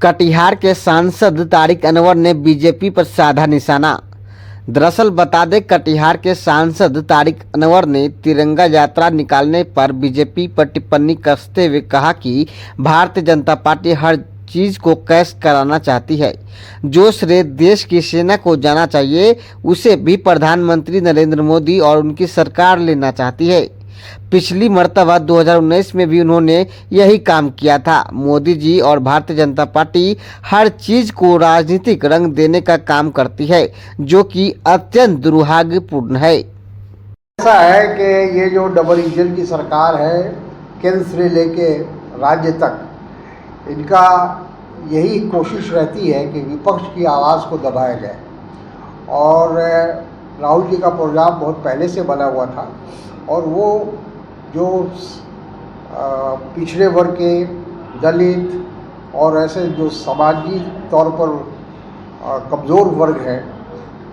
कटिहार के सांसद तारिक अनवर ने बीजेपी पर साधा निशाना। दरअसल बता दें, कटिहार के सांसद तारिक अनवर ने तिरंगा यात्रा निकालने पर बीजेपी पर टिप्पणी कसते हुए कहा कि भारतीय जनता पार्टी हर चीज को कैश कराना चाहती है। जो श्रेय देश की सेना को जाना चाहिए उसे भी प्रधानमंत्री नरेंद्र मोदी और उनकी सरकार लेना चाहती है। पिछली मर्तबा 2019 में भी उन्होंने यही काम किया था। मोदी जी और भारतीय जनता पार्टी हर चीज को राजनीतिक रंग देने का काम करती है, जो कि अत्यंत दुर्भाग्यपूर्ण है। ऐसा है कि ये जो डबल इंजन की सरकार है, केंद्र से लेके राज्य तक, इनका यही कोशिश रहती है कि विपक्ष की आवाज़ को दबाया जाए। और राहुल जी का प्रोग्राम बहुत पहले से बना हुआ था और वो जो पिछड़े वर्ग के, दलित और ऐसे जो सामाजिक तौर पर कमज़ोर वर्ग है,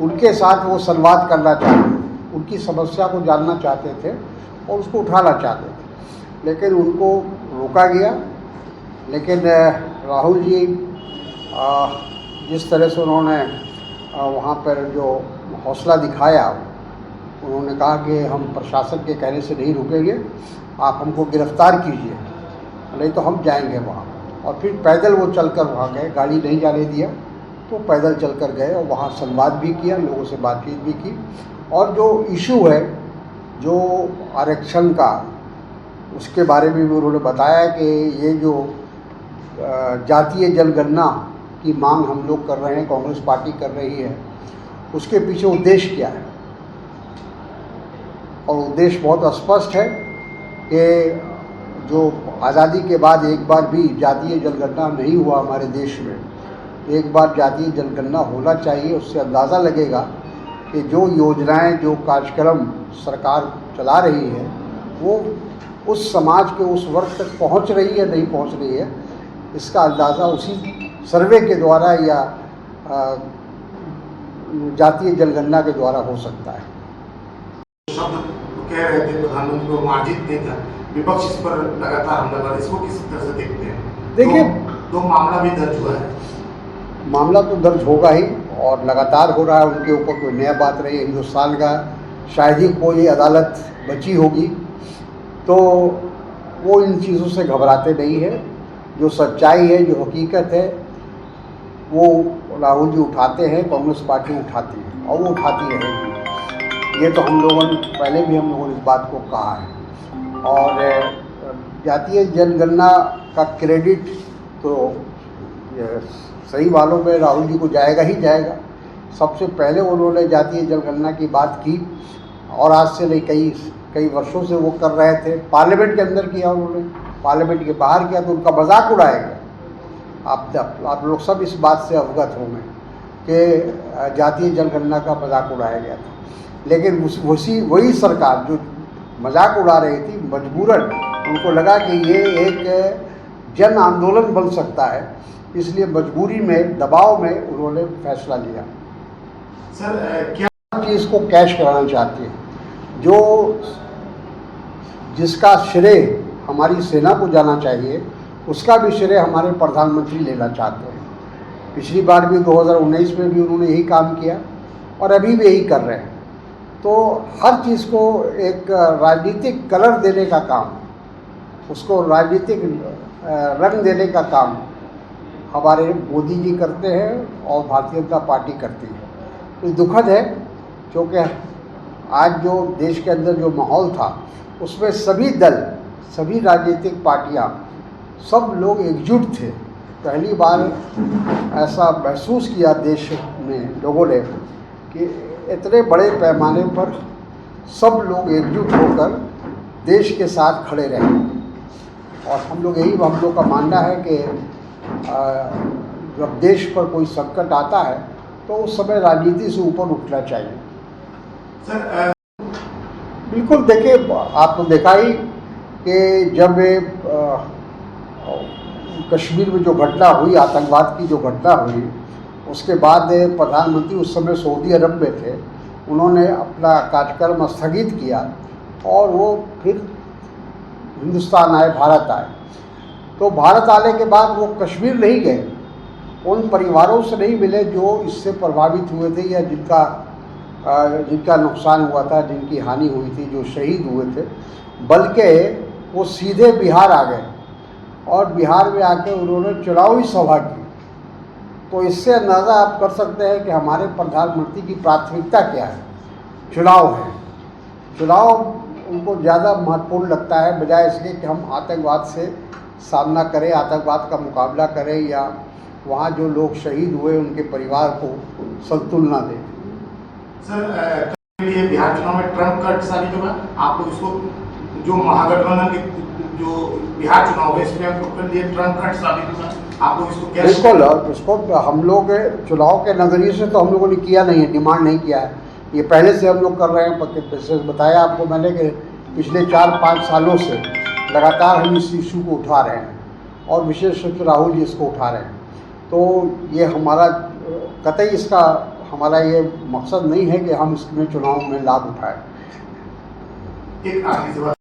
उनके साथ वो संवाद करना चाहते थे, उनकी समस्या को जानना चाहते थे और उसको उठाना चाहते थे, लेकिन उनको रोका गया। लेकिन राहुल जी जिस तरह से उन्होंने वहाँ पर जो हौसला दिखाया, उन्होंने कहा कि हम प्रशासन के कहने से नहीं रुकेंगे, आप हमको गिरफ्तार कीजिए, नहीं तो हम जाएंगे वहाँ। और फिर पैदल वो चलकर वहाँ गए, गाड़ी नहीं जाने दिया तो पैदल चलकर गए और वहाँ संवाद भी किया, लोगों से बातचीत भी की। और जो इशू है जो आरक्षण का, उसके बारे में भी उन्होंने बताया कि ये जो जातीय जनगणना की मांग हम लोग कर रहे हैं, कांग्रेस पार्टी कर रही है, उसके पीछे उद्देश्य क्या है। और उद्देश्य बहुत स्पष्ट है कि जो आज़ादी के बाद एक बार भी जातीय जनगणना नहीं हुआ हमारे देश में, एक बार जातीय जनगणना होना चाहिए। उससे अंदाज़ा लगेगा कि जो योजनाएं, जो कार्यक्रम सरकार चला रही है, वो उस समाज के उस वर्ग तक पहुंच रही है, नहीं पहुंच रही है, इसका अंदाज़ा उसी सर्वे के द्वारा या जातीय जनगणना के द्वारा हो सकता है। शब्द कह रहे थे प्रधानमंत्री को मार्जित नहीं था, विपक्ष इस पर लगातार हमला कर, इसको किस तरह से देखते हैं? देखिए, दो मामला भी दर्ज हुआ है। मामला तो दर्ज होगा ही और लगातार हो रहा है, उनके ऊपर कोई नया बात रही। हिंदुस्तान का शायद ही कोई अदालत बची होगी, तो वो इन चीज़ों से घबराते नहीं है। जो सच्चाई है, जो हकीकत है, वो राहुल जी उठाते हैं, कांग्रेस पार्टी उठाती है और वो उठाती रहेगी। ये तो हम लोगों ने पहले भी हम लोगों ने इस बात को कहा है। और जातीय जनगणना का क्रेडिट तो सही वालों में राहुल जी को जाएगा ही जाएगा। सबसे पहले उन्होंने जातीय जनगणना की बात की और आज से नहीं, कई वर्षों से वो कर रहे थे। पार्लियामेंट के अंदर किया उन्होंने, पार्लियामेंट के बाहर किया तो उनका मजाक उड़ाया गया। आप लोग सब इस बात से अवगत होंगे कि जातीय जनगणना का मजाक उड़ाया गया था। लेकिन वही सरकार जो मजाक उड़ा रही थी, मजबूरन उनको लगा कि ये एक जन आंदोलन बन सकता है, इसलिए मजबूरी में, दबाव में उन्होंने फैसला लिया। सर, क्या चीज़ को कैश कराना चाहती है, जो जिसका श्रेय हमारी सेना को जाना चाहिए, उसका भी श्रेय हमारे प्रधानमंत्री लेना चाहते हैं। पिछली बार भी 2019 में भी उन्होंने यही काम किया और अभी भी यही कर रहे हैं। तो हर चीज़ को एक राजनीतिक कलर देने का काम, उसको राजनीतिक रंग देने का काम हमारे मोदी जी करते हैं और भारतीय जनता पार्टी करती है। तो दुखद है, क्योंकि आज जो देश के अंदर जो माहौल था, उसमें सभी दल, सभी राजनीतिक पार्टियां, सब लोग एकजुट थे। पहली बार ऐसा महसूस किया देश में लोगों ने कि इतने बड़े पैमाने पर सब लोग एकजुट होकर देश के साथ खड़े रहे। और हम लोग का मानना है कि जब देश पर कोई संकट आता है तो उस समय राजनीति से ऊपर उठना चाहिए। सर, बिल्कुल, देखिए, आपने देखा ही कि जब कश्मीर में जो घटना हुई, आतंकवाद की जो घटना हुई, उसके बाद प्रधानमंत्री उस समय सऊदी अरब में थे, उन्होंने अपना कार्यक्रम स्थगित किया और वो फिर हिंदुस्तान आए, भारत आए। तो भारत आने के बाद वो कश्मीर नहीं गए, उन परिवारों से नहीं मिले जो इससे प्रभावित हुए थे या जिनका नुकसान हुआ था, जिनकी हानि हुई थी, जो शहीद हुए थे, बल्कि वो सीधे बिहार आ गए और बिहार में आके उन्होंने चुनावी सभा की। तो इससे अंदाज़ा आप कर सकते हैं कि हमारे प्रधानमंत्री की प्राथमिकता क्या है। चुनाव है, चुनाव उनको ज़्यादा महत्वपूर्ण लगता है, बजाय इसके कि हम आतंकवाद से सामना करें, आतंकवाद का मुकाबला करें या वहाँ जो लोग शहीद हुए उनके परिवार को संतुलना दें। सर, ये बिहार चुनाव में ट्रम्प कार्ड साबित होगा। आप लोग इसको जो महागठबंधन के जो बिहार चुनाव है इसमें आप लोग के लिए ट्रम्प कार्ड साबित होगा। आप लोग इसको कैसे? बिल्कुल, इसको हम लोग चुनाव के नज़रिए से तो हम लोगों ने किया नहीं है, डिमांड नहीं किया है। ये पहले से हम लोग कर रहे हैं। बताया आपको मैंने कि पिछले 4-5 सालों से लगातार हम इस इशू को उठा रहे हैं और विशेष रूप से राहुल जी इसको उठा रहे हैं। तो ये हमारा कतई इसका हमारा ये मकसद नहीं है कि हम इसमें चुनाव में लाभ उठाएं। एक आखिरी सवाल